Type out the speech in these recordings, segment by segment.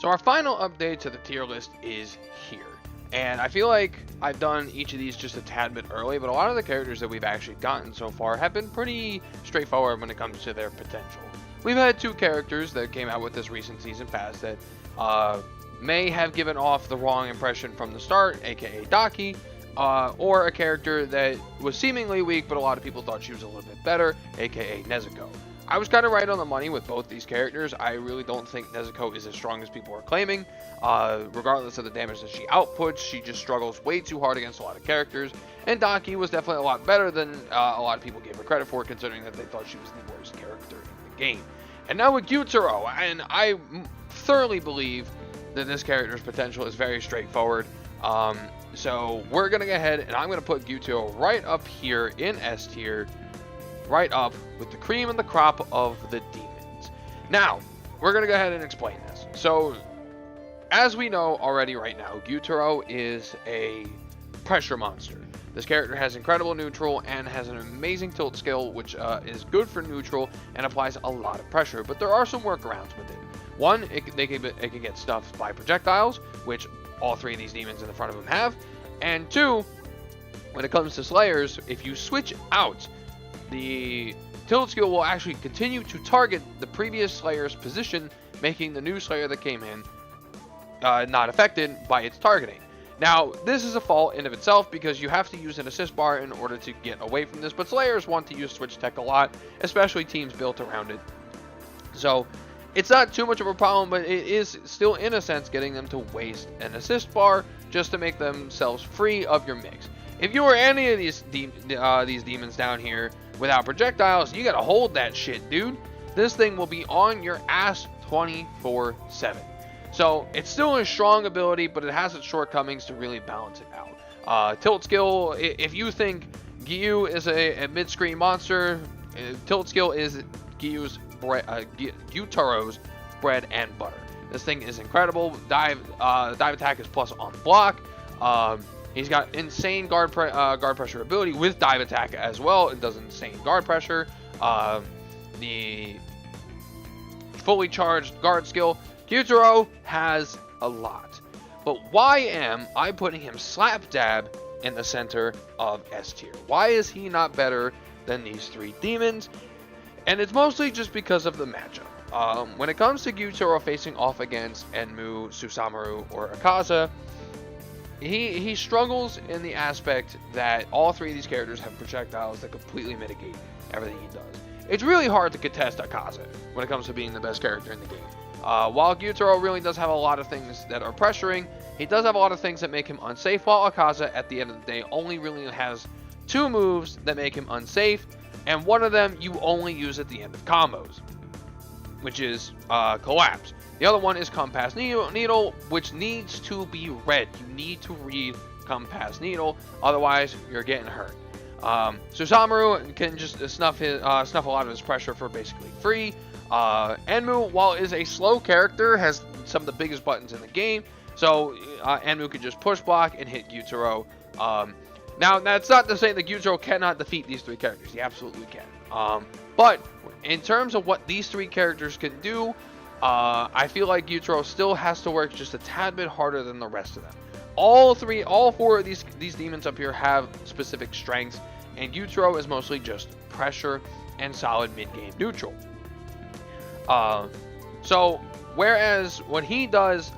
So our final update to the tier list is here. And I feel like I've done each of these just a tad bit early, but a lot of the characters that we've actually gotten so far have been pretty straightforward when it comes to their potential. We've had two characters that came out with this recent season pass that may have given off the wrong impression from the start, aka Daki, or a character that was seemingly weak, but a lot of people thought she was a little bit better, aka Nezuko. I was kind of right on the money with both these characters. I really don't think Nezuko is as strong as people are claiming. Regardless of the damage that she outputs, she just struggles way too hard against a lot of characters. And Daki was definitely a lot better than a lot of people gave her credit for, considering that they thought she was the worst character in the game. And now with GYUTARO, and I thoroughly believe that this character's potential is very straightforward. So we're going to go ahead and I'm going to put GYUTARO right up here in S tier. Right up with the cream and the crop of the demons. Now, we're going to go ahead and explain this. So, as we know already right now, GYUTARO is a pressure monster. This character has incredible neutral and has an amazing tilt skill, which is good for neutral and applies a lot of pressure. But there are some workarounds with it. One, it can get stuffed by projectiles, which all three of these demons in the front of him have. And two, when it comes to Slayers, if you switch out, the tilt skill will actually continue to target the previous Slayer's position, making the new Slayer that came in not affected by its targeting. Now, this is a fault in of itself because you have to use an assist bar in order to get away from this, but Slayers want to use switch tech a lot, especially teams built around it. So, it's not too much of a problem, but it is still, in a sense, getting them to waste an assist bar just to make themselves free of your mix. If you were any of these demons down here without projectiles, you gotta hold that shit, dude. This thing will be on your ass 24/7. So it's still a strong ability, but it has its shortcomings to really balance it out. Tilt skill, if you think Gyu is a mid-screen monster, tilt skill is GYUTARO's bread and butter. This thing is incredible. Dive attack is plus on block. He's got insane guard pressure ability with dive attack as well. It does insane guard pressure. The fully charged guard skill. GYUTARO has a lot. But why am I putting him slap dab in the center of S tier? Why is he not better than these three demons? And it's mostly just because of the matchup. When it comes to GYUTARO facing off against Enmu, Susamu, or Akaza, he struggles in the aspect that all three of these characters have projectiles that completely mitigate everything he does. It's really hard to contest Akaza when it comes to being the best character in the game. While GYUTARO really does have a lot of things that are pressuring, he does have a lot of things that make him unsafe, while Akaza, at the end of the day, only really has two moves that make him unsafe, and one of them you only use at the end of combos, which is Collapse. The other one is Compass Needle, which needs to be read. You need to read Compass Needle, otherwise you're getting hurt. Susamu can just snuff a lot of his pressure for basically free. Enmu, while is a slow character, has some of the biggest buttons in the game, so Enmu can just push block and hit GYUTARO. Now, that's not to say that GYUTARO cannot defeat these three characters. He absolutely can. But in terms of what these three characters can do, I feel like GYUTARO still has to work just a tad bit harder than the rest of them. All four of these demons up here have specific strengths, and GYUTARO is mostly just pressure and solid mid-game neutral. So, whereas what he does,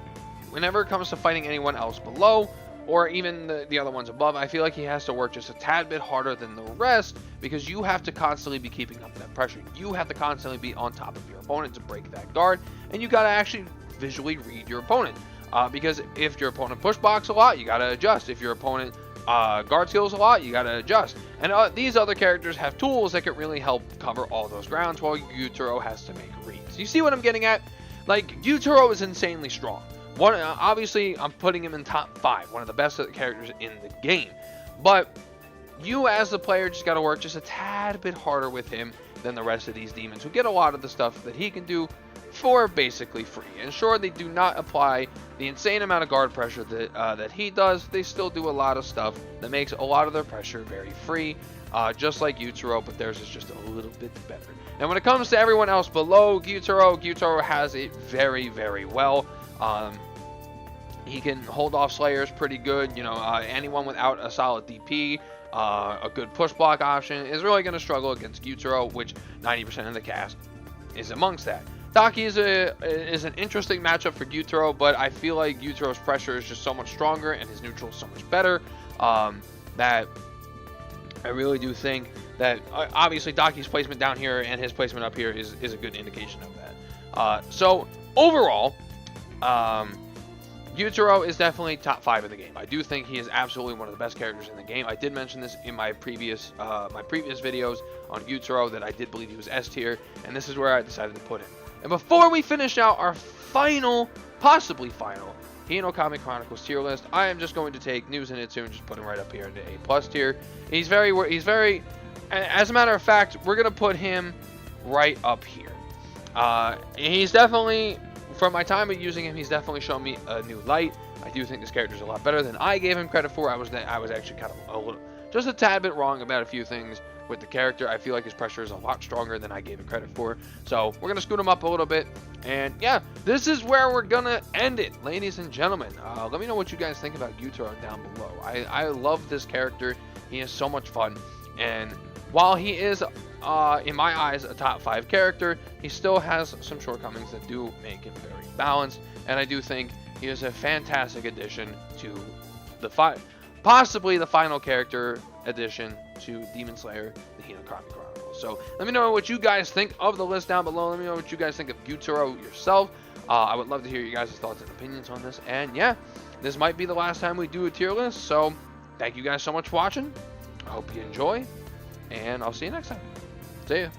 whenever it comes to fighting anyone else below, or even the other ones above, I feel like he has to work just a tad bit harder than the rest, because you have to constantly be keeping up that pressure. You have to constantly be on top of your opponent to break that guard, and you gotta actually visually read your opponent. Because if your opponent push blocks a lot, you gotta adjust. If your opponent guard skills a lot, you gotta adjust. And these other characters have tools that can really help cover all those grounds, while GYUTARO has to make reads. You see what I'm getting at? Like, GYUTARO is insanely strong. Obviously, I'm putting him in top 5, one of the best characters in the game. But you, as the player, just got to work just a tad bit harder with him than the rest of these demons, who get a lot of the stuff that he can do for basically free. And sure, they do not apply the insane amount of guard pressure that he does. They still do a lot of stuff that makes a lot of their pressure very free, just like GYUTARO, but theirs is just a little bit better. Now, when it comes to everyone else below GYUTARO has it very, very well. He can hold off Slayers pretty good. You know, anyone without a solid DP, a good push block option is really going to struggle against Gyutaro, which 90% of the cast is amongst that. Daki is an interesting matchup for Gyutaro, but I feel like Gyutaro's pressure is just so much stronger and his neutral is so much better that I really do think that obviously Daki's placement down here and his placement up here is a good indication of that. So overall, Gyutaro is definitely top 5 in the game. I do think he is absolutely one of the best characters in the game. I did mention this in my previous videos on Gyutaro that I did believe he was S tier, and this is where I decided to put him. And before we finish out our final, possibly final, Hino Kami Chronicles tier list, I am just going to take News and Itsu and just put him right up here into A+ tier. He's very, as a matter of fact, we're gonna put him right up here. He's definitely, from my time of using him, he's definitely shown me a new light. I do think this character is a lot better than I gave him credit for. I was actually kind of just a tad bit wrong about a few things with the character. I feel like his pressure is a lot stronger than I gave him credit for. So we're going to scoot him up a little bit. And yeah, this is where we're going to end it, ladies and gentlemen. Let me know what you guys think about Gyutaro down below. I love this character. He is so much fun. And while he is, in my eyes, a top 5 character, he still has some shortcomings that do make him very balanced. And I do think he is a fantastic addition to the possibly the final character addition to Demon Slayer, the Hino Kami Chronicles. So let me know what you guys think of the list down below. Let me know what you guys think of Gyutaro yourself. I would love to hear you guys' thoughts and opinions on this. And yeah, this might be the last time we do a tier list. So thank you guys so much for watching. I hope you enjoy, and I'll see you next time. See ya.